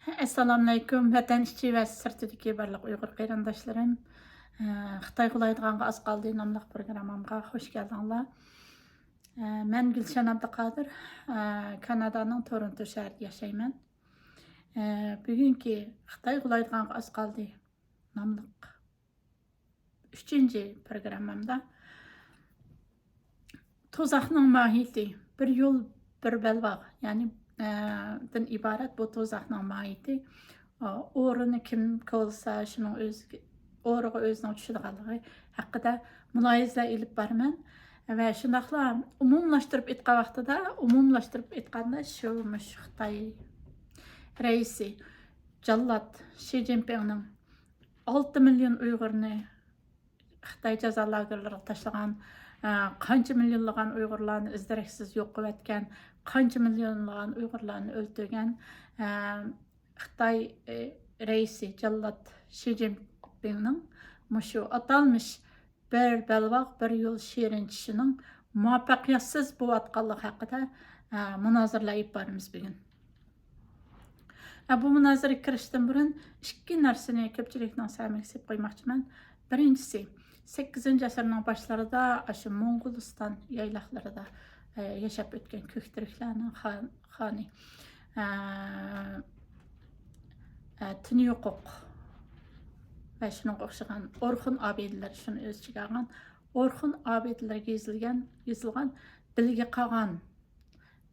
Assalamu alaykum. Vatan içi və sirtidagi barlıq Uyğur qarindaşlarım. Xitay qulaydıqanğa az qaldı namlıq proqramımğa xoş gəldinglar. Mən Gülşən Abduqadir, Kanadanın Toronto şəhərində yaşayman. Bugünkü Xitay qulaydıqanğa az qaldı namlıq 3-cü proqramımda tozaqның mahiyyəti, bir yol, bir belbaq, yəni dan ibaret bu tozaqның mahiyyəti. Orunu kim olsa, şunun oruğa özünün düşüdüqanlığı haqqında mülahizə elib barman. Və şundaqla umumlaşdırıb etqan vaxtıda, etqanda şu Xitay rəisi Cəllat Xi Jinping'nin 6 milyon Uyğurunu Xitay cəza lagerlərə taşlağan, qancha milyonlagan Uyg'urlarni izdireksiz yo'q qilayotgan, qancha milyonlagan Uyg'urlarni o'ldirgan Xitoy raisi Jallat Xi Jinpingning mushu atalmış bir belvaq bir yo'l shirinchishining muvaffaqiyatsiz bo'layotganligi haqida munozaralayib boramiz bugun. Bu munozaraga kirishdan burun ikki narsani ko'pchilikning samiga sep qo'ymoqchiman. Birinchisi, 8-ci əsrinin başlarında aşı Mongolistan yaylaqlarında yaşab ötken köktürklərinin xani Tünyoquq və şunun oxşayan Orxun abidləri şunu öz çıxarğan Orxun abidləri yazılğan bilgi qalğan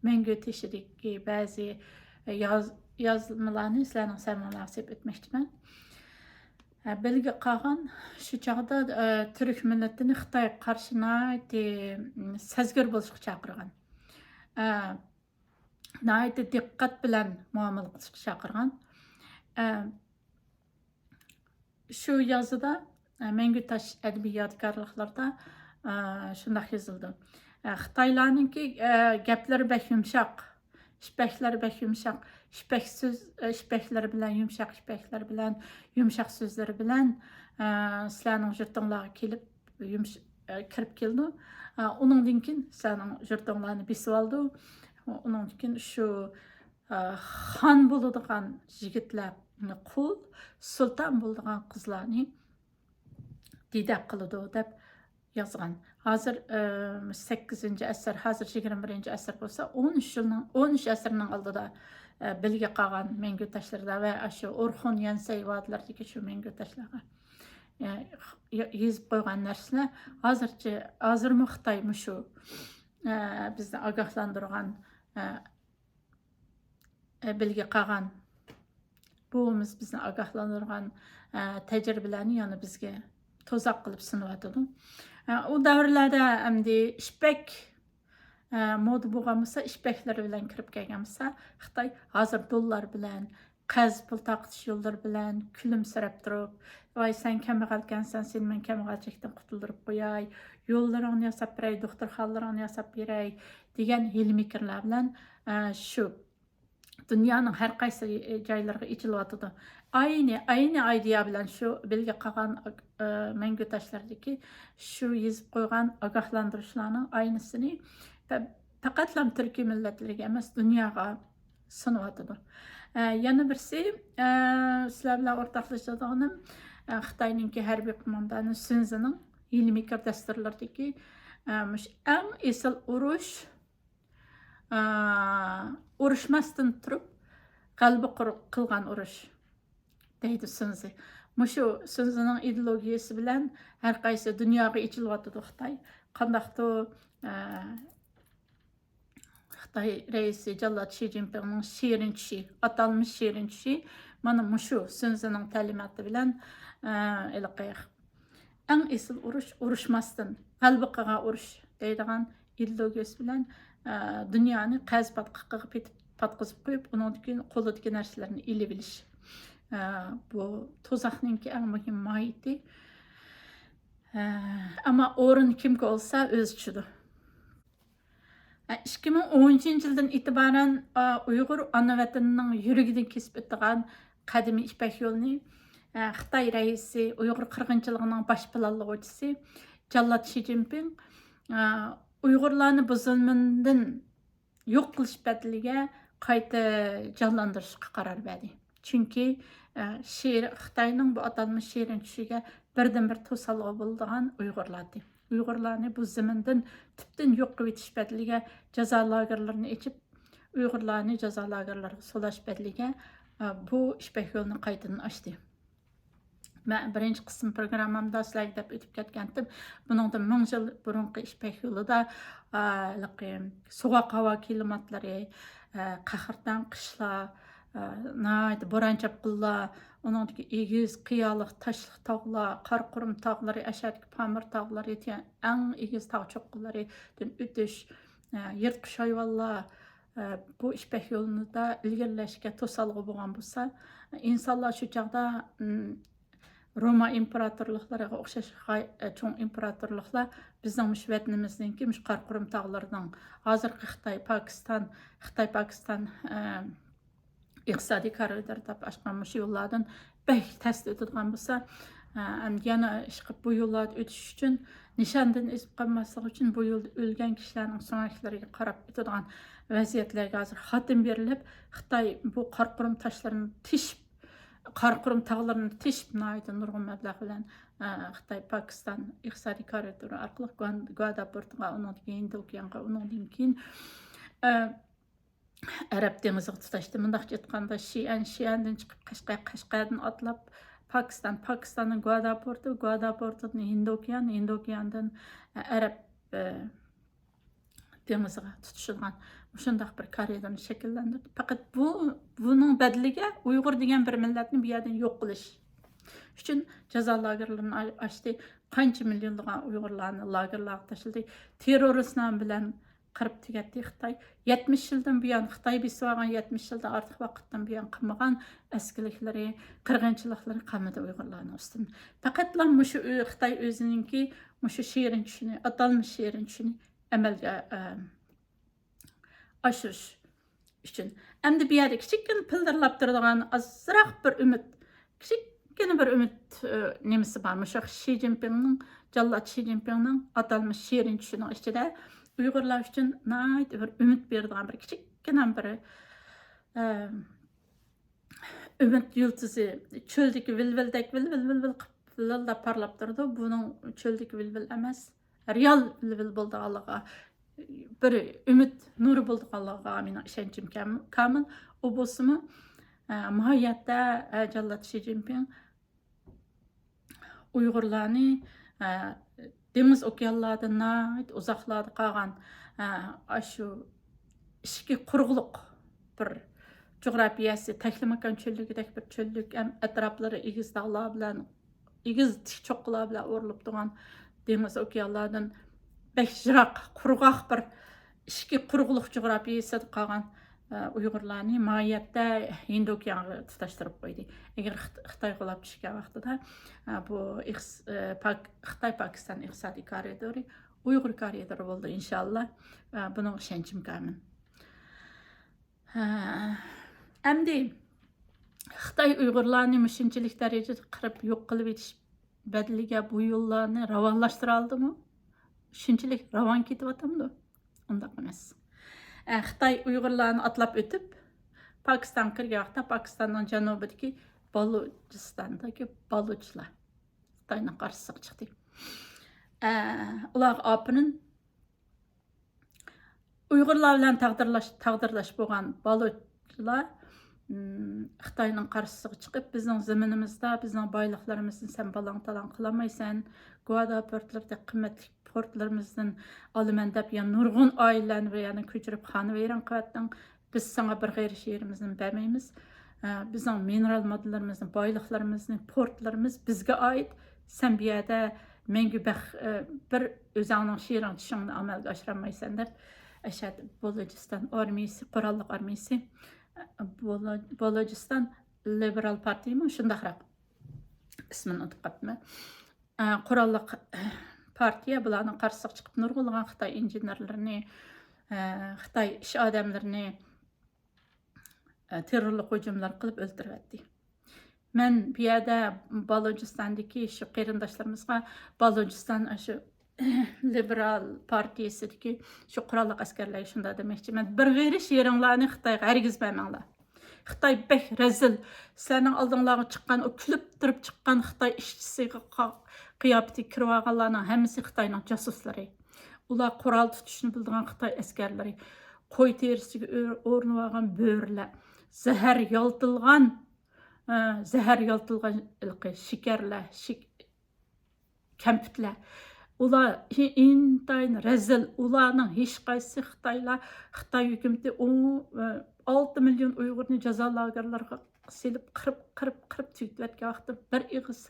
Məngö teşidiki bəzi yazılmalarını sizlərinin sərmanlarına sep etməkçimən. Belge qalğan şu çağda Türk milletini Xitay qarşına sezgir bo'lishga chaqirgan. Nəhayət diqqət bilan muomala qilishga chaqirgan. Şu yazıda Məngö taş ədəbi yodgorliklarda shundaq yozildi. Xitaylarninki gapları bək yumşaq, işbəkləri bək yumşaq, işbəkləri bilən, yumşaq işbəkləri bilən, yumşaq sözləri bilən sizlərinin jurtыңlarga kelib, kirib keldi. Onundan keyin sizlərinin jurtыңlarni besib aldı. Onundan keyin şu xan bo'ladigan yigitlarni qul, sultan bo'ladigan qizlarni didak qiladi deb yazgan. Hazır 8-ci əsr, hazır 21-ci əsr bolsa, 13 əsrinin aldıda bilgi qalğan Məngö taşlarında və aşı Orxun Yansay vadlarındakı şu Məngö taşlarına yazıb qoyğan nərsələr hazırmı Xitaymış şu bizni agahlandırğan bilgi qalğan buğumuz bizni agahlandırğan təcrübələrini yəni bizə tozaq qılıb sınıvatıdı. O davrlarda əmdi işbək moda bo'lganmasa, ishbaklar bilan kirib kelganmasa, Xitoy hozir dollar bilan, qaz pul taqtish yo'llari bilan kulimsirab turib, "Voy, sen kambag'alkansan, sen men kambag'alchilikdan qutuldirib qo'yay, yo'llaringni yasab beray, doktorxonalarni yasab beray" degan hilmikrlar bilan shu dunyoning har qaysi joylariga ichilyotdi. Ayni idea bilan shu belga qalgan Məngö taşlardagi shu yozib qo'ygan ogohlantirishlarning aynısini faqatlam Türkiye millatlarga emas, dunyoga sunyotdi. Yana birisi sizlar bilan o'rtoqlashadiganim Xitoyninki harbiy qo'mondoni Sunzining ilmiy dasturlardagi eng esil urushmasdan turib qalbi qilgan urush deydi Sunzi. Mushu Sunzining ideologiyasi bilan har qaysi dunyoga ichilyotdi Xitoy. Qandaqdir Xitoy raisi Jallat Xi Jinping'nin şirinçi, atalmış şirinçi, mana mushu Sunzining ta'limoti bilan ilqayıq. Eng esil urushmasdan, qalbi qilgan urush deydigan ideologiyasi bilan dunyoni qaz patqizib qo'yib, undan keyin qo'lidagi narsalarni ilib bilish. Bu tozaqninki eng muhim mahiyyəti. Ama o'rin kimga olsa o'z tushidi. 2010 yıldan itibaren Uyghur ana vatanının yürügidən kesib ötüqən qadimi İpək yolunu Xitay raisi Uyghur qırğınçılığının baş planlayıcısı Jallat Xi Jinping Uyghurlarni bu zulmündən yo'q qilish bədiliga qayta canlandırışqa qarar verdi. Çünki Xitayning bu atalmış şirin düşüge birden-bir to'salg'i bo'ladigan Uyg'urlardi. Uyg'urlarni bu zamindan tüpten yo'q qilib etish badaliga jazo lagerlarini ichib, Uyg'urlarni jazo lagerlariga solash badaliga bu ishbak yo'lini qaytadan ochdi. Men birinchi qism programmamda sizlarga deb o'tib ketgandim. Buningdan 1000 yil burungi ishbak yo'lida sovuq havo klimatlari, qahrdan qishlar, bo'ron chopqinlar, uningdagi egiz, qiyolik, tashliq tog'lar, Qarqurum tog'lari, Ashadki Pamir tog'lari, eng egiz tog' cho'qqilaridan o'tish, yirtqich hayvonlar bu ishbak yo'lida ilgirlashga to'salg'i bo'lgan bo'lsa, insonlar shu chog'da Roma imperatorluqlariga o'xshash cho'ng imperatorluqlar bizning mush vatnimizningki mush Qarqurum tog'larining hozirgi Xitoy Pokiston iqtisodiy koridor deb ochgan mush yo'llardan bek ta'sir etadigan bo'lsa, yana ishqib bu yo'llarni o'tish uchun nishondan ezib qolmaslik uchun bu yo'lda o'lgan kishilarning so'ngaklariga qarab o'tadigan vaziyatlarga hozir xotim berilib, Xitoy bu Qarqurum tashlarini Qarqurum tog'larini teshib nurg'un mablag' bilan Xitoy Pokiston iqtisodiy koridori orqali Guada portiga, undan keyin Hind okeaniga, undan keyin Arab dengiziga tutashdi. Mundaq aytganda Xi'andan chiqib Qashqardan otlab Pokistonning Guada portidan Hind okeanidan Arab dengiziga tutishilgan shundaq bir koridorni shakllantirdi. Faqat buning badaliga Uyg'ur degan bir millatni bu yerdan yo'q qilish uchun jazo lagerlarini ochdi. Qancha millionlagan Uyg'urlarni lagerlarga tashildi. Terroristlar bilan qirib tugatdi Xitoy. 70 yildan buyon Xitoy besib olgan 70 yildan ortiq vaqtdan buyon qilmagan askiliklari, qirg'inchiliklari qamida Uyg'urlarning ustidan. Faqatla mushu Xitoy o'zininki mushu shirin tushini, atalmış shirin tushini amalga oshirish uchun. Endi bu yerda kichikgina pildirlab turadigan azroq bir umid, kichikgina bir umid nimasi bor. Mushu Jallod Shi Jinpingning atalmış shirin tushini ichida Uyg'urlar uchun nihoyat bir umid beradigan bir kichikgina bir umid yulduzi cho'ldagi vilvildek vilvildab parlab turdi. Buning cho'ldagi vilvil emas, real vilvil bo'lganligiga bir umid nuri bo'lganligiga mening ishonchim komil. U bo'lsa-mu, muhayyatda Jallod Shi Jinping Uyg'urlarni dengiz okeanlardan uzoqlarda qolgan shu ishki quruqliq bir coğrafiyasi, Taxlamakan cho'lligidek bir cho'llik, atroflari egiz tog'lar bilan, egiz tik cho'qqilar bilan o'rilib turgan dengiz okeanlardan bek yiroq, qurg'oq bir ishki quruqliq coğrafiyasida qolgan Uyg'urlarni muayyatda Hind okeaniga tutashtirib qo'ydi. Agar Xitoy qulab tushgan vaqtida bu Xitoy Pokiston iqtisodiy koridori Uyg'ur koridori bo'ldi inshaalloh. Buning ishonchim komil. Endi Xitoy Uyg'urlarni shunchalik darajada qirib yo'q qilib etish badaliga bu yo'llarni ravonlashtira oldimi? Shunchalik ravon ketyaptimi? Undaq emas. Xitoy Uyg'urlarni atlab o'tib, Pokiston kirgan vaqtda Pokistonning janubidagi Balujistondagi baluchlar Xitoyning qarshisiga chiqdi. Ular apının Uyg'urlar bilan taqdirlash bo'lgan baluchlar Xitoyning qarshisiga chiqib, bizning zaminimizda bizning boyliqlarimizni sen balang-talang qilmaysan, Guada portlarida qimmatli portlarimizdan olaman deb nurg'un oilalarni yana ko'chirib xonavayron qilyapsan. Biz sana bir g'ayri yerimizni bermaymiz. Bizning mineral moddalarimizni, boyliqlarimizni, portlarimiz bizga oid. Sen bu yerda menga bir o'zingning she'ring tushingni amalga oshirmaysan deb Ashad Balojiston armiyasi, qurolli armiyasi, Balojiston Liberal partiyami shundaqroq ismini unutib qoldim. Qurolli partiya bularning qarshisiga chiqib nurg'unlagan Xitoy injenerlarini, Xitoy ish odamlarini terrorlik hujumlar qilib o'ldiryapti. Men bu yerda Balojistondagi shu qarindoshlarimizga Balojiston shu liberal partiyasidagi shu qurolli askarlarga shunday demoqchiman. Bir g'ayri sheringlarni Xitoyga hargiz bermanglar. Xitoy bek rezil. Sizlarning oldinglarga chiqqan, o kulib turib chiqqan Xitoy ishchisiga qiyofati kirib olganlarning hammasi Xitoyning jasuslari. Ular qurol tutishni bildigan Xitoy askarlari, qo'y terisiga o'rnib olgan bo'rilar, zahar yoltilgan shikarlar, kampitlar. Ular intayin rezil. Ularning hech qaysi Xitoy hukumati 6 million Uyg'urni jazo lagerlariga silib qirib tugitayotgan vaqtda bir ig'iz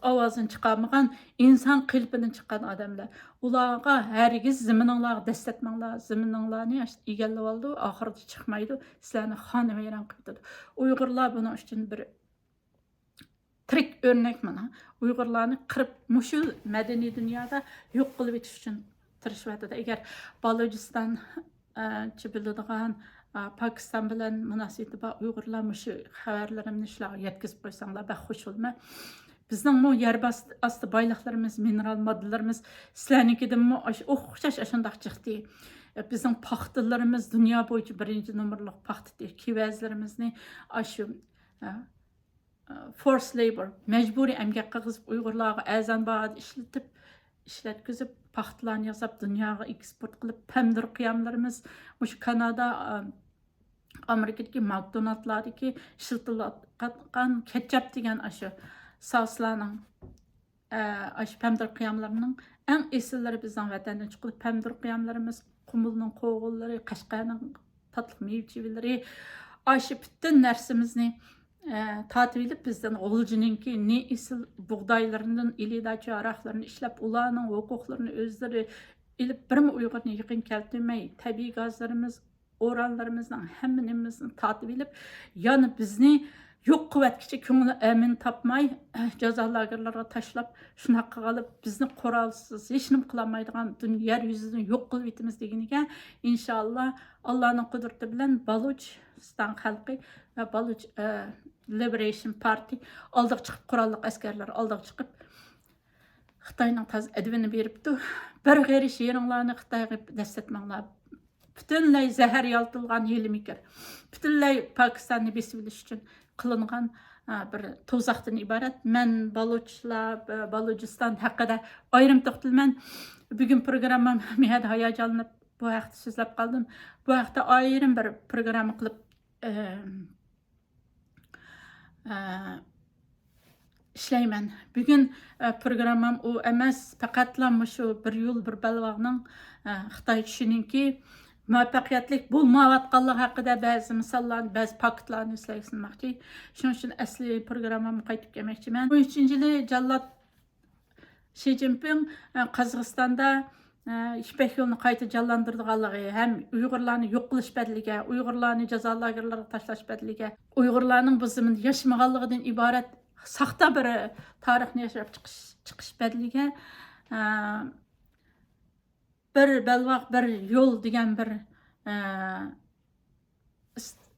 ovozini chiqarmagan, inson qilpidan chiqqan odamlar. Ularga hargiz zimininglarga dastatmanglar, zimininglarni egallab oldi, oxirida chiqmaydi, sizlarni xonavayron qiladi. Uyg'urlar buning uchun bir tirik örnek mana. Uyg'urlarni qirib, mushu madaniy dunyoda yo'q qilib etish uchun tirishayotdi. Agar Balojiston biladigan Pakiston bilan munosabati bor Uyg'urlar mushu xabarlarimni shularga yetkazib qo'ysanglar, ben xush bo'lman. Bizning bu yer asti boyliqlarimiz, mineral moddalarimiz sizlarnikidan o'xshash shundoq chiqdi. Bizning paxtalarimiz dunyo bo'yicha birinchi nomerlik paxta kivazlarimizni shu forced labor, mecburi emgak qilib Uyg'urlarga azan bağda ishlatkizib, paxtalarni yasab dunyoga eksport qilib, pamdir qiyamlarimiz, mush Kanada, Amerikadagi McDonald'lardagi ishlatilgan ketchup degan shu soslarning pamdir qiyamlarining eng esillari bizning vatandan chiqib, pamdir qiyamlarimiz, Qumulning qo'g'illari, Qashqarning tatliq mevchivilari, shu bütün narsamizni tatib edib bizden G'uljininki ne isil buğdaylarından ilidachi araqlarını ishlab, ularning huquqlarini o'zlari ilib birmi Uyg'urni yaqin keltirmay, tabiiy gazlarimiz, o'ranlarimizning hammasini tatib edib, yana bizni yo'q quvvatkicha ko'ngli amin topmay, jazo lagerlariga tashlab, shunaqa qilib bizni qurolsiz hech nima qilolmaydigan yer yuzini yo'q qilib etamiz deganiga, inshaalloh Allohning qudrati bilan Balochiston xalqi va Baloch Liberation Party oldiga chiqib, qurolliq askarlar oldiga chiqib, Xitoyning taz advini beribdi. Bir g'erish yeringlarni Xitoyga dastatmanglar. Butunlay zahar yoltilgan yelimikir. Butunlay Pokistonni besib olish uchun qilingan bir tuzaqdan iborat. Men Balochiston haqida ayrim to'xtalman. Bugun programmam mehad hayajonlanib bu haqda so'zlab qoldim. Bu haqda ayrim bir programma qilib ishlayman. Bugun programmam u emas, faqatla shu bir yo'l bir balvoqning Xitoy tushuninki muvaffaqiyatli bo'lmayotganligi haqida ba'zi misollarni, ba'zi faktlarni so'zlamoqchi. Shuning uchun asli programmamga qaytib kelmoqchiman. 13-yili Jallod Xi Jinping Qozog'istonda İpek yolunu qayta canlandırdıqanlığı, hem Uyg'urlarni yo'q qilish badaliga, Uyg'urlarni jazo lagerlariga tashlash badaliga, Uyg'urlarning bu zaminda yashamaganligidan iborat saxta bir tarixni yashab chiqish badaliga bir balvoq bir yo'l degan bir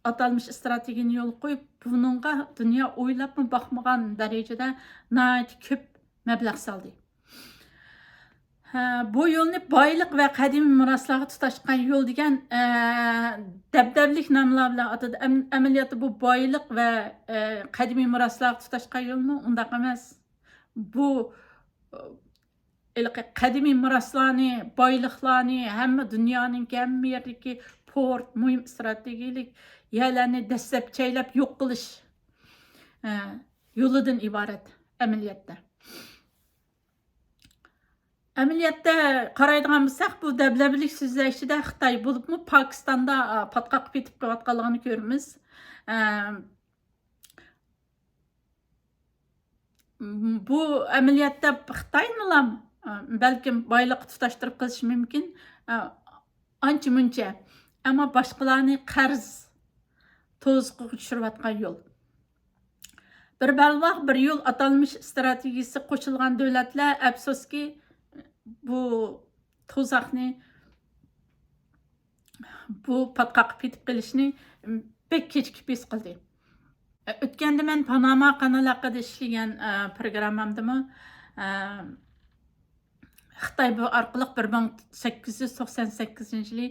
atalmış stratejini yo'l qo'yib, buningga dunyo o'ylabmi boqmagan darajada nihoyat ko'p mablag' soldi. Bu yo'lni boyliq va qadimiy miroslarga tutashgan yo'l degan dabdablik nomlar bilan atadi. Amaliyotda bu boyliq va qadimiy miroslarga tutashgan yo'lmi? Undaq emas. Bu qadimiy miroslarni, boyliqlarni, hamma dunyoning hamma yerdagi port, muhim strategik yerlarni dastlab chaylab yo'q qilish yo'lidan iborat amaliyotda. Amaliyotda qaraydigan bo'lsak, bu dablabilik so'zlashida Xitoy bo'libmi, Pokistonda patqaq ketib qo'yotganligini ko'ramiz. Bu amaliyotda Xitoynilar balkim boyliq tutashtirib qilish mumkin, ancha-muncha. Ammo boshqalarni qarz to'zqiga tushirayotgan yo'l. Bir balvoq bir yo'l atalmış stratejisi qo'shilgan davlatlar afsuski bu tuzaqni, bu patqaq ketib qilishni pek kechikib his qildi. O'tganda men Panama kanali haqida ishlagan programmamdami Xitoy bu orqali 1898-yili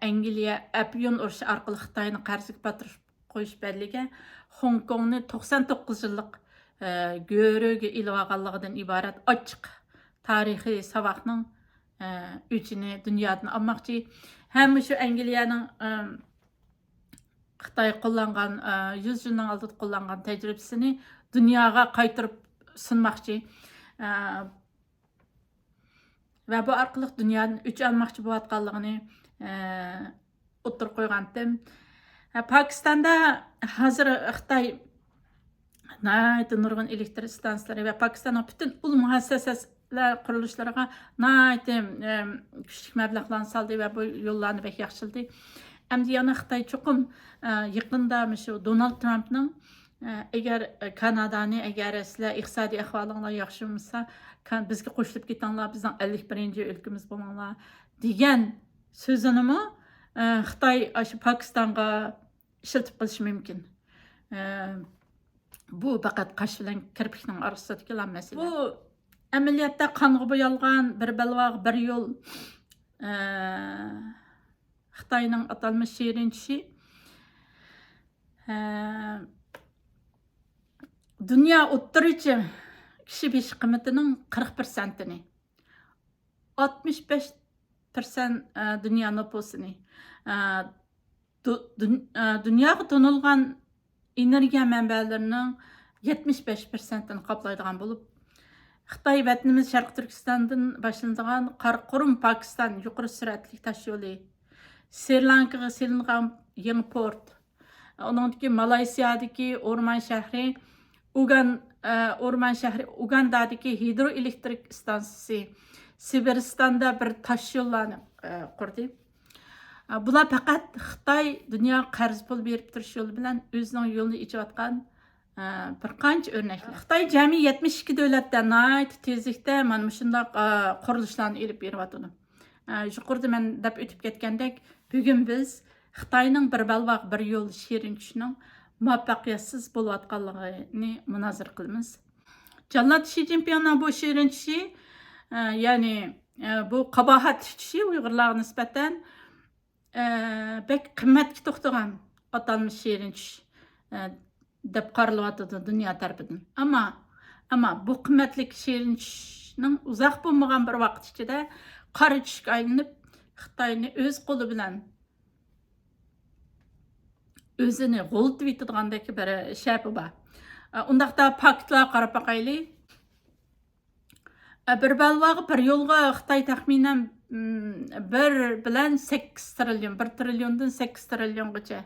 Angliya Apyon urushi orqali Xitoyni qarzga batırib qo'yish bədliga Hong Kongni 99 yillik go'riga ilib olganligidan iborat ochiq tarixiy saboqning uchini dunyodan olmoqchi. Ham shu Angliyaning Xitoy qo'llangan 100 yilning oldida qo'llangan tajribasini dunyoga qaytarib sunmoqchi. Va bu orqali dunyodan o'ch olmoqchi bo'layotganligini o'tirib qo'ygandim. Pokistonda hozir Xitoy nurg'un elektr stansiyalari va Pokistonning butun ul muassasalar qurilishlariga kuchli mablag'larni soldi va bu yo'llarni bek yaxshildi. Endi yana Xitoy cho'qim yaqinda shu Donald Trumpning agar Kanadani agar sizlar iqtisodiy ahvolinglar yaxshi bo'lsa, bizga qo'shilib ketinglar, bizning 51-o'lkamiz bo'linglar degan so'zinimi Xitoy shu Pokistonga ishlatib qilishi mumkin. Bu faqat qash bilan kirpikning orasidagi masala. Bu amaliyotda qonga bo'yalgan bir balvoq bir yo'l Xitoyning atalmış şirinçi dünya o'ttiruvchi kishi besh qiymatining 40%ni 65% dunyo nüfusini dunyoga to'nilgan energiya manbalarining 75%ni qoplaydigan bo'lib, Xitoy vatanimiz Sharq Turkistondan boshlanadigan Qaraqurum Pokiston yuqori sur'atli tosh yo'li, Sri Lankaga silingan yangi port, onundaki Malayziyadagi o'rmon shahri, Ugandadagi hidroelektrik stansiyasi, Sibiristonda bir tosh yo'llarni qurdi. Bular faqat Xitoy dunyo qarz pul berib turish yo'li bilan o'zining yo'lini ichayotgan bir qancha o'rnaklar. Xitoy jami 72 davlatdan tezlikda mana shunday qurilishlarni olib beryapti. Yuqorida men deb o'tib ketgandek, bugun biz Xitoyning bir balvoq bir yo'l shirin tushning muvaffaqiyatsiz bo'layotganligini munozara qilamiz. Jannat Shi Jinpingning bu shirin tushi, ya'ni bu qabohat tushi Uyg'urlarga nisbatan bek qimmatga to'xtagan atalmış shirin tush deb qaralyapti dunyo tarafidan. Ammo bu qimmatli shirin tushning uzoq bo'lmagan bir vaqt ichida qora tushga aylanib Xitoyni o'z qo'li bilan o'zini g'o'ltib yetadigandak bir shapi bor. Undaqda faktlar qarab boqaylik. Bir balvoq bir yo'lga Xitoy taxminan 1 bilan 8 trillion, 1 trilliondan 8 trilliongacha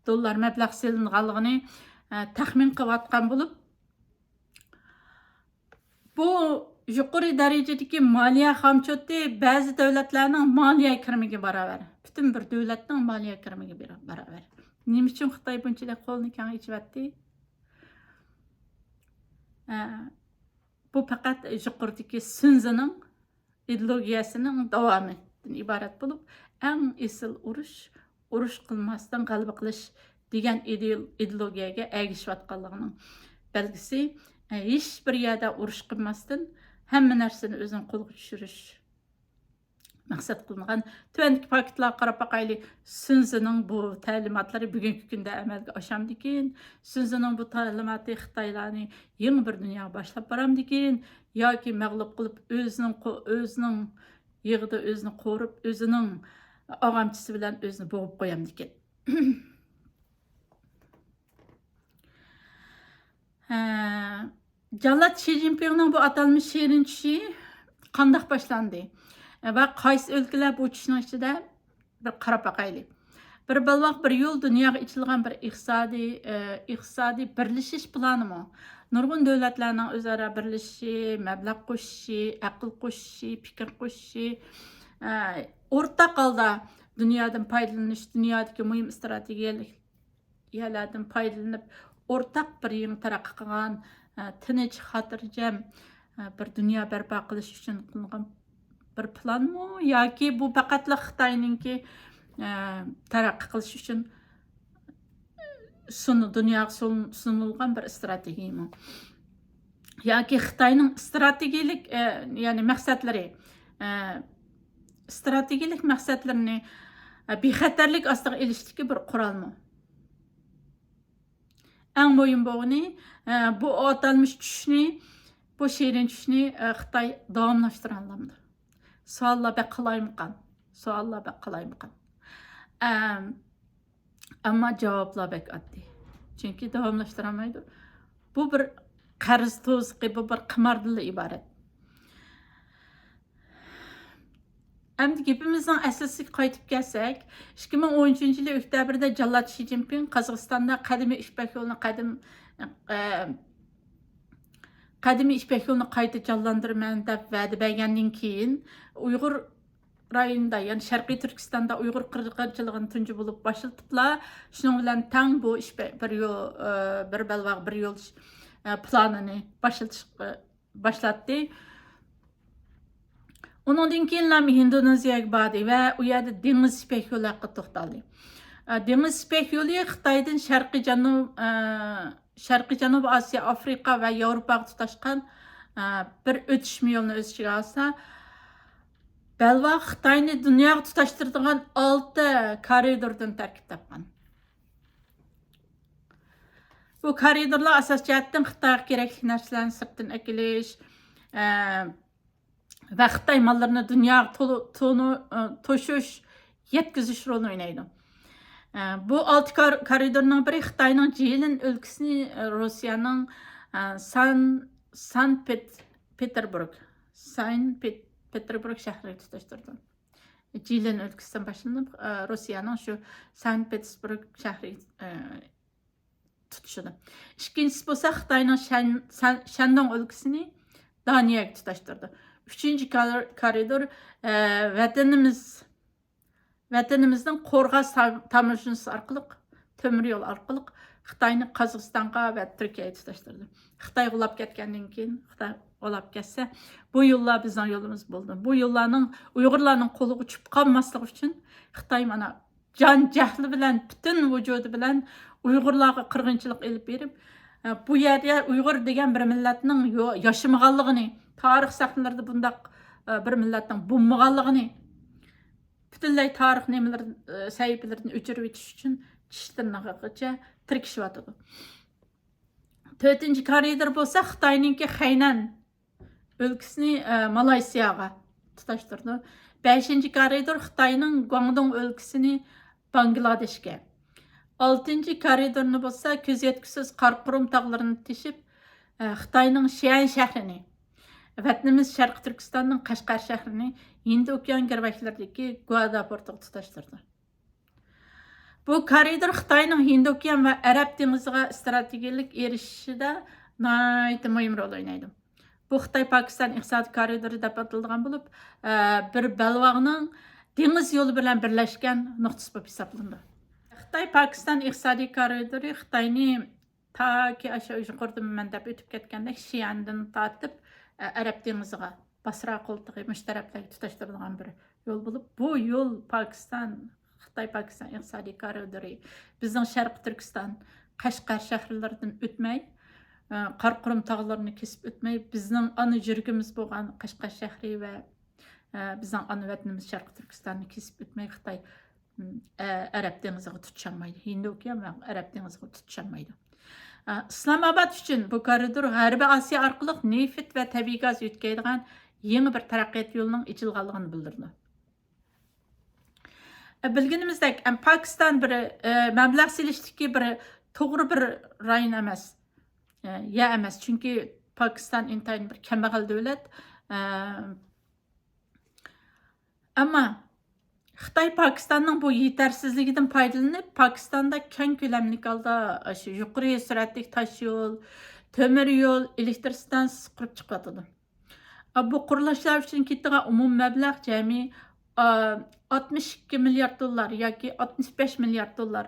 dollar mablag' silinganligini taxmin qilayotgan bo'lib, bu yuqori darajadagi moliya xomchoti ba'zi davlatlarning moliya kirimiga barobar. Bütün bir davlatning moliya kirimiga barobar. Nima uchun Xitoy bunchalik qo'lni kengaytiryapti? Bu faqat yuqoridagi Sunzining ideologiyasining davomidan iborat bo'lib, eng esil urush qilmasdan g'alaba qilish degan ideologiyaga ergashayotganligining belgisi. Hech bir yerda urush qilmasdan hamma narsani o'zing qo'lga tushirish maqsad qilingan. Tuvandagi faktlar qarab boqaylik. Sunzining bu ta'limotlari bugungi kunda amalga oshamdikin. Sunzining bu ta'limoti Xitoylarni yangi bir dunyoga boshlab boramdikin yoki mag'lub qilib o'zining yig'ida o'zini qo'rib, o'zining og'amchisi bilan o'zini bo'g'ib qo'yamdikin. Jannat Shi Jinpingning bu atalmış shirin tushi qanday boshlandi va qaysi o'lkalar bu tushning ichida bir qarab boqaylik. Bir balvoq bir yo'l dunyoga ichilgan bir iqtisodiy birlashish planimi. Nurg'un davlatlarning o'zaro birlashishi, mablag' qo'shishi, aql qo'shishi, fikr qo'shishi, o'rtaq holda dunyodan foydalanish, dunyodagi muhim strategiyalardan foydalanib, o'rtaq bir yangi taraqqiy qilgan tinch, xotirjam bir dunyo barpo qilish uchun qilingan bir planmi yoki bu faqatla Xitoyningki taraqqiy qilish uchun dunyoga sunilgan bir strategiyami? yoki Xitoyning strategik ya'ni maqsadlari strategik maqsadlarini bexatarlik ostiga ilishdiki bir qurolmi. Eng muhim bo'lgani bu atalmış tushni, bu shirin tushni Xitoy davomlashtira oladi. Savollar bak qilaymiqan. Savollar bak qilaymiqan. Ammo javoblar bak oddiy. Chunki davomlashtira olmaydi. Bu bir qarz to'ziqi, bu bir qimordan iborat. Endi gapimizning asosiga qaytib kelsak, 2013-yil oktyabrda Jallat Shi Jinping Qozog'istonda qadimiy Ipak yo'lini qadimiy Ipak yo'lini qayta jonlantiraman deb va'da bergandan keyin Uyg'ur rayonida, ya'ni Sharqiy Turkistonda Uyg'ur qirg'inchiligini tunji bo'lib boshlatiblar. Shuning bilan tang bu ish bir yo'l bir balvoq bir yo'l planini boshlatdi. Onundan keyin Indoneziyaga bordi va u yerda dengiz ipak yo'li haqida to'xtaldi. Dengiz ipak yo'li Xitoydan Sharqiy Janubiy Osiyo, Afrika va Yevropaga tutashgan bir o'tishma yo'lni o'z ichiga olsa, balvoq Xitoyni dunyoga tutashtiradigan 6 koridordan tarkib topgan. Bu koridorlar asos jihatdan Xitoyga kerakli narsalarni sirtdan akilish ve Xitoy mallarını dünya toşuş, yetkiziş rolunu oynaydı. Bu 6 koridorun biri Xitoyning Jilin ülkesini Rusya'nın Sankt Peterburg şehri tutuşturdu. Jilin ülkesinden başlanıp Rusya'nın şu Sankt Petersburg şehri tutuştu. İkincisi bolsa Xitoyning Shandong ülkesini Daniyaga tutuşturdu. Üçüncü koridor vatanimizden Qorg'as tamoshasi orqali, temir yo'l orqali Xitoyni Qozog'istonga va Turkiyaga tutashtirdi. Xitoy g'ulab ketgandan keyin, Xitoy g'ulab ketsa, bu yo'llar bizning yo'limiz bo'ldi. Bu yo'llarning Uyg'urlarning qo'liga tushib qolmasligi uchun Xitoy mana jon jahli bilan, butun vujudi bilan Uyg'urlarga qirg'inchilik elib berib, bu yerda Uyg'ur degan bir millatning yashamaganligini, tarix sahnalarida bundaq bir millatning bo'lmaganligini, butunlay tarix sahifalaridan o'chirib o'tish uchun tishtirnog'igacha tirkishyotdi. 4-chi koridor bo'lsa Xitoyninki Xaynan ülkesini Malayziyaga tutashtirdi. 5-chi koridor Xitoyning Guangdong ülkesini Bangladeshga. 6-chi koridorni bo'lsa ko'z yetkisiz Qarqurum tog'larini teshib Xitoyning Xi'an shahrini, vatanimiz Sharq Turkistonning Qashqar shahrini Hind okean girvaklaridagi Guadaportga tutashtirdi. Bu koridor Xitoyning Hind okean va Arab dengiziga strategik erishishida nihoyatda muhim rol o'ynaydi. Bu Xitoy-Pokiston iqtisodiy koridori deb atalgan bo'lib, bir balvoqning dengiz yo'li bilan birlashgan nuqtasi bo'lib hisoblanadi. Xitoy-Pokiston iqtisodiy koridori Xitoyni taki aşa yuqorida men deb o'tib ketgandek Xi'andan tortib Arab dengiziga Basra qo'ltig'i mushtaraklarga tutashtirilgan bir yo'l bo'lib, bu yo'l Xitoy-Pokiston iqtisodiy koridori bizning Sharq Turkiston, Qashqar shaharlaridan o'tmay, Qarqurum tog'larini kesib o'tmay, bizning ana yurgimiz bo'lgan Qashqar shahri va bizning ana vatanimiz Sharq Turkistonni kesib o'tmay Xitoy Arab dengiziga tutisholmaydi. Hind okean va Arab dengiziga tutisholmaydi. İslamabad uchun bu koridor G'arbiy Osiyo orqali neft va tabiiy gaz o'tkazadigan yangi bir taraqqiyot yo'lining ochilganligini bildirdi. Bilganimizdek, Pokiston bir mablag' silishdiki bir to'g'ri bir rayon emas. Ya emas, chunki Pokiston intayin bir kambag'al davlat. Ammo Xitoy Pokistonning bu yetersizligidan foydalanib, Pokistonda keng ko'lamli holda shu yuqori sur'atli tosh yo'l, temir yo'l, elektr stansiyasi qurib chiqyotdi. Bu qurilishlar uchun ketgan umum mablag' jami 62 milliard dollar yoki 65 milliard dollar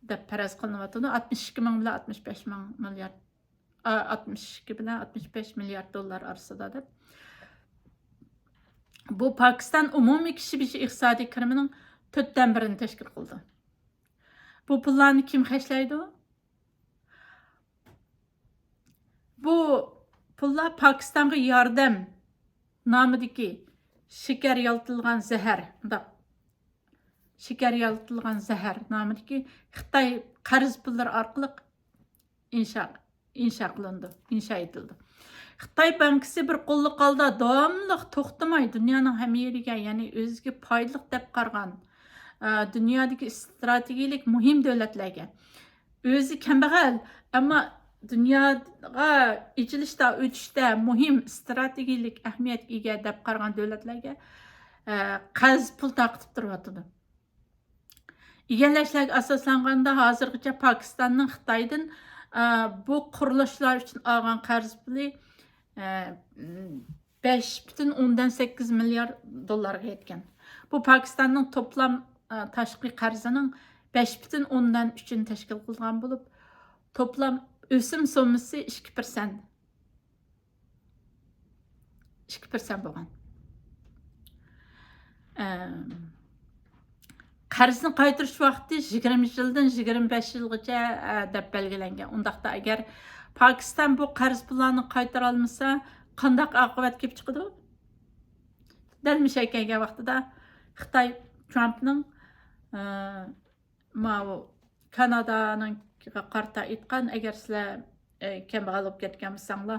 deb faraz qilinyapti. 62 ming bilan 65 milliard 62 bilan 65 milliard dollar orasida deb. Bu Pokiston umumiy kishi bashi iqtisodiy kirimining 4dan 1ini tashkil qildi. Bu pullarni kim xashlaydi? Bu pullar Pakistan'a yardım namidagi şeker yaltılgan zehir, şeker yaltılgan zehir namidagi Xitoy qarz pullar orqali inşa etildi. Xitoy bankisi bir qo'lliq holda davomli to'xtamay dunyoning ham yeriga, ya'ni o'ziga foydali deb qargan dunyodagi strategik muhim davlatlarga, o'zi kambag'al ammo dunyoga ichilishda o'tishda muhim strategik ahamiyat ega deb qargan davlatlarga qarz pul taqib turyotdi. Egallashlarga asoslanganda hozirgacha Pokistonning Xitoydan bu qurilishlar uchun olgan qarz puli 5,8 milyar dollarga yetgan. Bu Pakistanning toplam tashqi qarzining 5,3'ini tashkil qilgan bo'lib, toplam o'sim summasi 2%. 2% bo'lgan. Qarzni qaytarish vaqti 20 yildan 25 yilgacha deb belgilangan. Undaqda agar Pakistan bu qarz pullarni qaytara olmasa, qanday oqibat kelib chiqadi? Dalmish aytgan vaqtida Xitoy Trumpning Kanadaning qarta aytgan, agar sizlar kambag'al bo'lib ketgan bo'lsanglar,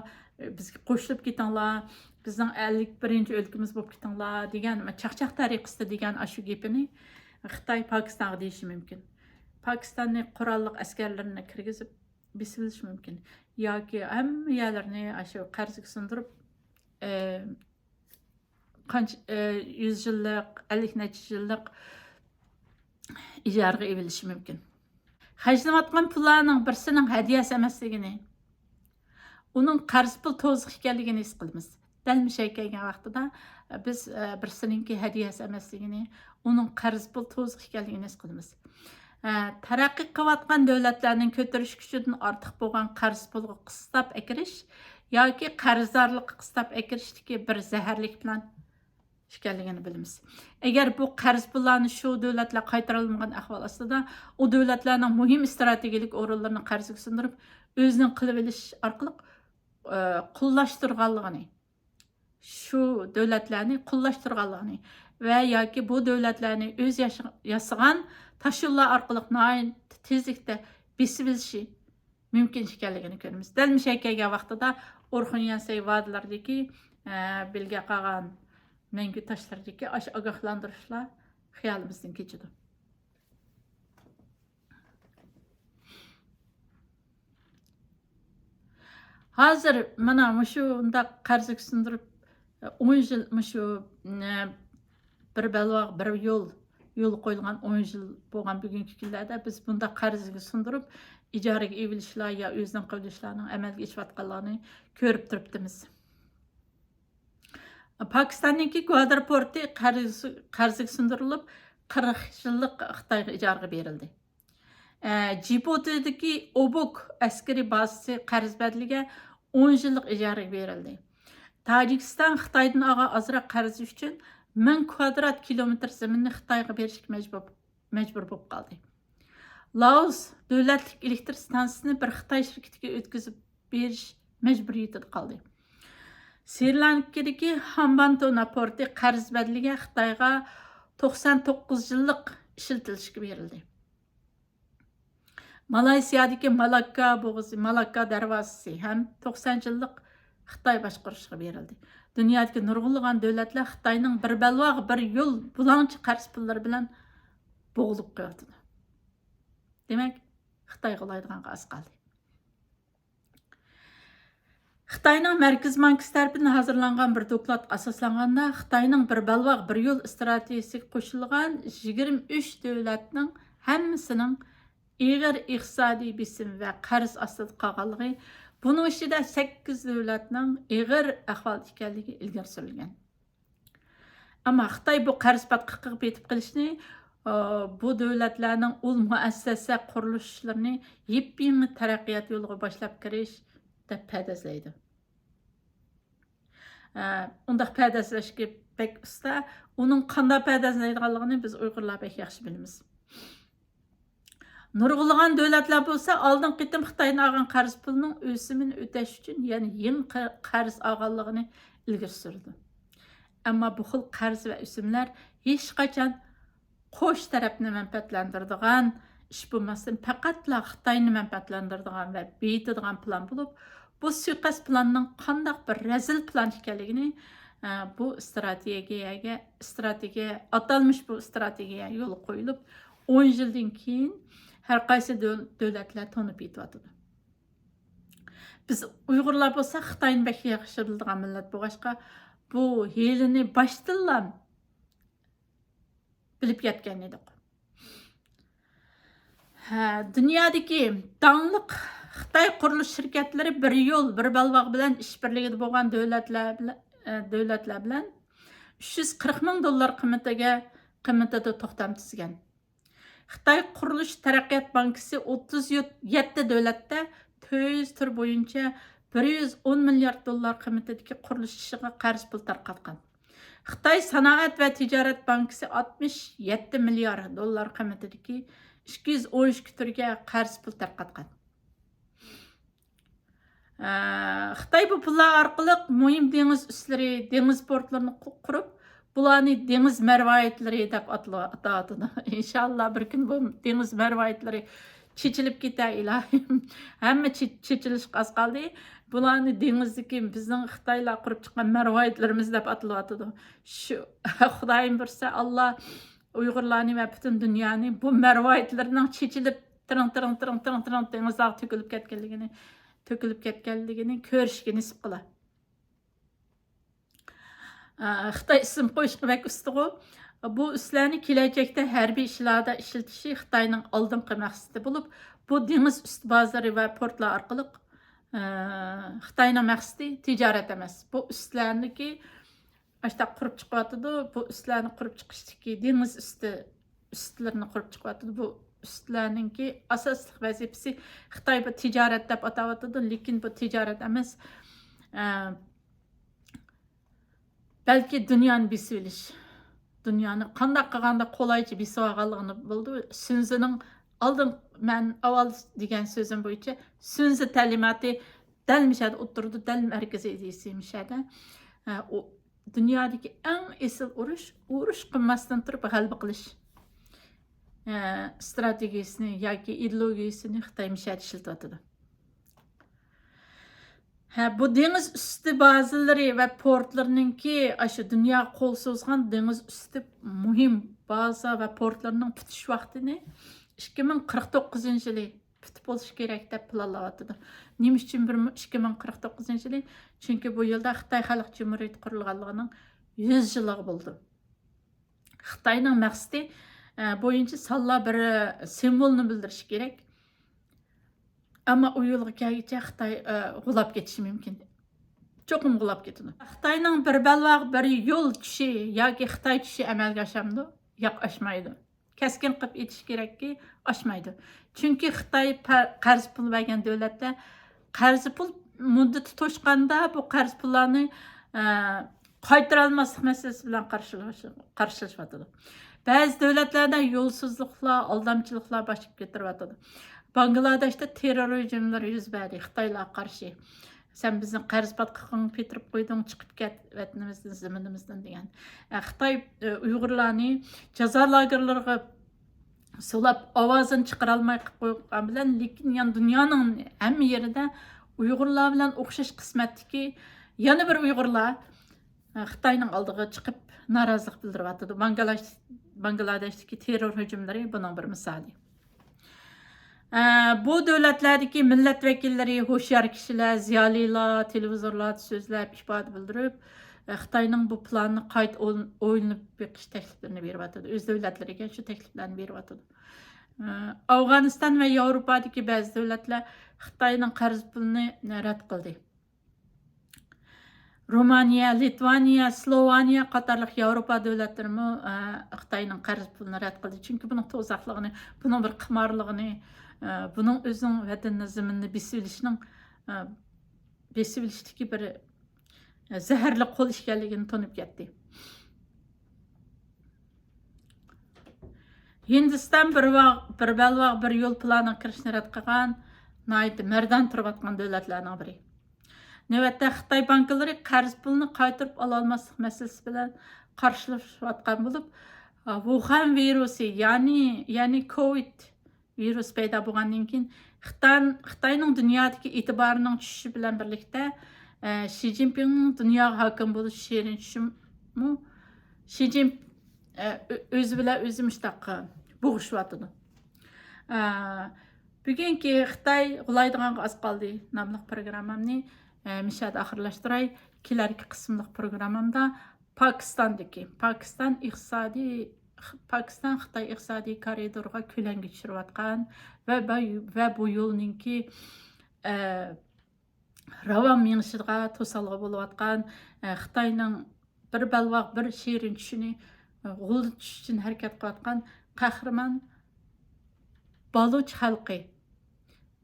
bizga qo'shilib ketinglar, bizning 51-o'lkamiz bo'lib ketinglar degan chaqchaq tariqasida degan shu gapini Xitoy Pokistonga deyishi mumkin. Pokistonning qurolli askarlarini kirgizib besilish mumkin. Yoki hamma yerlarni shu qarzga sundirib 100 yillik, 50 necha yillik ijaraga evilishi mumkin. Hajlanayotgan pullarning birisining hadiyasi emasligini, uning qarz pul to'ziq ekanligini his qilamiz. Dalmish aytgan vaqtida biz birisininki hadiyasi emasligini, uning qarz pul to'ziq ekanligini his qilamiz. Taraqqiy qilayotgan davlatlarning ko'tarish kuchidan ortiq bo'lgan qarz pulga qistab akirish yoki qarzdorlikqa qistab akirishdagi bir zaharlik bilan ekanligini bilamiz. Agar bu qarz pullarni shu davlatlar qaytara olmagan ahvol ostida, u davlatlarning muhim strategik o'rinlarini qarzga sundirib, o'zining qilib olish orqali qullashtirganligini, shu davlatlarni qullashtirganligini va yoki bu davlatlarni o'z yasagan tashuvlar orqali tezlikda besib olishi mumkin ekanligini ko'ramiz. Dalmish aytgan vaqtida Orxun Yansay va'dalardagi bilga qolgan mangu tashlardagi ogohlantirishlar xiyolimizdan kechadi. Hozir mana shunda qarzga sundirib 10 yil shu bir balvoq bir yo'l qo'yilgan 10 yil bo'lgan bugungi kunlarda biz bunda qarzga sundirib ijaraga evilishlar yo o'zining qilishlarning amalga oshayotganlarini ko'rib turibmiz. Pokistonningki Gwadar porti qarzga sundirilib 40 yillik Xitoyga ijaraga berildi. Djibutidagi Obok askari bazasi qarz badliga 10 yillik ijaraga berildi. Tojikiston Xitoydan olgan ozroq qarz uchun 1000 kvadrat kilometr zaminni Xitoyga berishga majbur bo'lib qoldi. Laos davlatlik elektr stansiyasini bir Xitoy shirkatiga o'tkazib berish majburiyatida qoldi. Sri Lankadagi Hambantona porti qarz badliga Xitoyga 99 yillik ishlatilishga berildi. Malaysiyadagi Malakka bo'g'ozi, Malakka darvozasi ham 90 yillik Xitoy boshqarishga berildi. Dunyodagi nurg'unlagan davlatlar Xitoyning bir balvoq bir yo'l bulanchi qarz pullari bilan bo'g'ilib qo'yadi. Demak, Xitoy qo'laydiganga oz qoldi. Xitoyning Markaziy bankasi tomonidan hazırlangan bir doklad asoslanganda Xitoyning bir balvoq bir yo'l strategiyasiga qo'shilgan 23 davlatning hammasining ig'ir iqtisodiy besim va qarz ostida qolganligi, buning ichida 8 davlatning ig'ir ahvolda ekanligi ilgari surilgan. Ammo Xitoy bu qarz batqiqib yetib qilishni, bu davlatlarning ul muassasa qurilishlarini yepyeni taraqqiyot yo'liga boshlab kirish deb padazlaydi. Undaq padazlashga bek usta, uning qanday padazlaydiganligini biz Uyg'urlar bek yaxshi bilamiz. Nurg'ulg'an davlatlar bo'lsa, oldin qitim Xitoydan olgan qarz pulining o'simini o'tash uchun, ya'ni yangi qarz olganligini ilgari surdi. Ammo bu xil qarz va o'simlar hech qachon qo'sh tarafni manfaatlantiradigan ish bo'lmasdan faqatla Xitoyni manfaatlantiradigan va beyitadigan plan bo'lib, bu suiqasd planining qanday bir razil plan ekanligini bu strategiya atalmış bu strategiya yo'l qo'yilib 10 yildan keyin har qaysi davlatlar tanib yetyapti. Biz Uyg'urlar bo'lsa Xitoyni bak yaxshi biladigan millat bo'lg'achqa bu yelini boshdan bilib yetgan edik. Dunyodagi dangliq Xitoy qurilish shirkatlari bir yo'l, bir balvoq bilan ish birligida bo'lgan davlatlar bilan 340 ming dollar qiymatida to'xtam tuzgan. Xitoy qurilish taraqqiyot bankasi 37 davlatda 400 tur bo'yicha 110 milliard dollar qiymatidagi qurilish ishiga qarz pul tarqatgan. Xitoy sanoat va tijorat bankasi 67 milliard dollar qiymatidagi 212 turga qarz pul tarqatgan. Xitoy bu pullar orqali muhim dengiz ustlari, dengiz portlarini qurib, bularni dengiz marvoyatlari deb atadi. İnşallah bir kun bu dengiz marvoyatlari chechilib ketar ilohim. Hamma chechilish qaz qoldi. Bularni dengizdagi bizning Xitoylar qurib chiqqan marvoyatlarimiz deb ataladi. Shu Xudoyim bilsa Allah Uyg'urlarni va butun dunyoni bu marvoyatlarning chechilib tirang dengizga to'kilib ketganligini ko'rishga nisib qiladi. Xitoy ism qo'yishga bak ustigu. Bu uslarni kelajakda harbiy ishlarda ishlatishi Xitoyning oldingi maqsadi bo'lib, bu dengiz ust bozori va portlar orqali Xitoyning maqsadi tijorat emas. Bu uslarniki ashta qurib chiqyapti. Bu uslarni qurib chiqishdagi dengiz ustlarini qurib chiqyapti. Bu ustlarninki asosli vazifasi Xitoy bu tijorat deb atayapti, lekin bu tijorat emas. Balki dunyoni besilish. Dunyoni qanday qilganda qo'laycha besib olganligini bildi. Sunzining oldin men avval degan so'zim bo'yicha Sunzi ta'limoti dal mishada o'tirdi, dal markaziy ideyasi mishada. O dunyodagi eng esil urush qilmasdan turib g'alaba qilish strategiyasini yoki ideologiyasini Xitoy mishada ishlatyapti. Bu dengiz üstü bazıları ve portlarınki aşı dünya kol sozgan deniz üstü muhim baza ve portlarının bitiş vaktini 2049 yılı bitip oluş gerek de planlayatıdır. Neymiş için 2049 yılı? Çünkü bu yılda Xitoy Xalq Cumhuriyeti kurulganlığının 100 yılı buldu. Xitoyning maqsadi boyunca salla bir simvolunu bildiriş gerek. Ama o yolga kelguncha Xitoy g'ulab ketishi mumkin. Cho'qim g'ulab ketadi. Xitoyning bir balvoq bir yo'l tushi yoki Xitoy tushi amalga oshamdi? Yo'q, oshmaydi. Keskin qilib aytish kerakki, oshmaydi. Chunki Xitoy qarz pul bergan davlatlar qarz pul muddati to'shqanda bu qarz pullarni qaytara olmaslik masalasi bilan qarshilashyapti. Ba'zi davlatlarda yo'lsizliklar, aldamchiliklar boshib ketiryapti. Bangladesh'te terör hücumları yüz verdi Xitoylarga qarshi. Sen bizni qarz batqıqını petirib qo'yding, chiqib ket vatanimizdan, zaminimizdan degan. Xitoy Uyg'urlarni jazo lagerlariga solab ovozini chiqara olmay qo'ygan bilan, lekin yan dunyoning hamma yerida Uyg'urlar bilan o'xshash qismatdagi yana bir Uyg'urlar Xitoyning oldiga chiqib norozilik bildiryapti. Bangladeshdagi terror hücumlari buning bir misoli. Bu davlatlardagi millat vakillari, ho'shyor kishilar, ziyolilar, televizorlarda so'zlab, ifoda bildirib, Xitoyning bu planni qayta o'ylanib beqish takliflarini beryapti. O'z davlatlariga shu takliflarni beryapti. Afg'oniston va Yevropadagi ba'zi davlatlar Xitoyning qarz pulini rad qildi. Romaniya, Litvaniya, Sloveniya qatorliq Yevropa davlatlari Xitoyning qarz pulini rad qildi. Chunki buning to'zaqligini, buning bir qimorligini, bunun özünün vətəninin zəminini besibilişdiki bir zəhərli qol işgənligini tanıb getdi. Hindistan bir balvaq bir yo'l planiga kirishni rad qilgan, nayt mardan turib atgan davlatlarning biri. Növətdə Xitay bankaları qarz pulunu qaytarıb ala almaslik мәсьәлесе bilan qarşılaşıb atgan bo'lib, Wuhan virusi, ya'ni Covid virus paydo bo'lgandan keyin Xitoyning dunyodagi e'tiborining tushishi bilan birlikda Xi Jinpingning dunyoga hokim bo'lish she'rini tushimi Xi Jinping o'zi bilan o'zi mushtaq bo'g'ishyotidi. Bugungi Xitoy g'ulaydigan az qoldi nomli programmamni mishad oxirlashtiray. Kelarki qismliq programmamda Pakistan Xitoy iqtisodiy koridorga ko'langa tushirayotgan va bu yo'lninki ravan minishga to'salg'i bo'layotgan Xitoyning bir balvoq bir shirin tushini g'ulda tush uchun harakat qilayotgan qahramon Baluch xalqi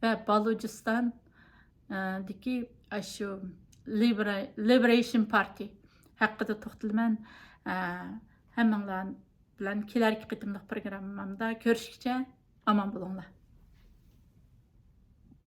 va Balujiston diki shu Liberation Party haqida to'xtalman. Hammanglar bilan kelarki qitimliq programmamda ko'rishguncha omon bo'linglar.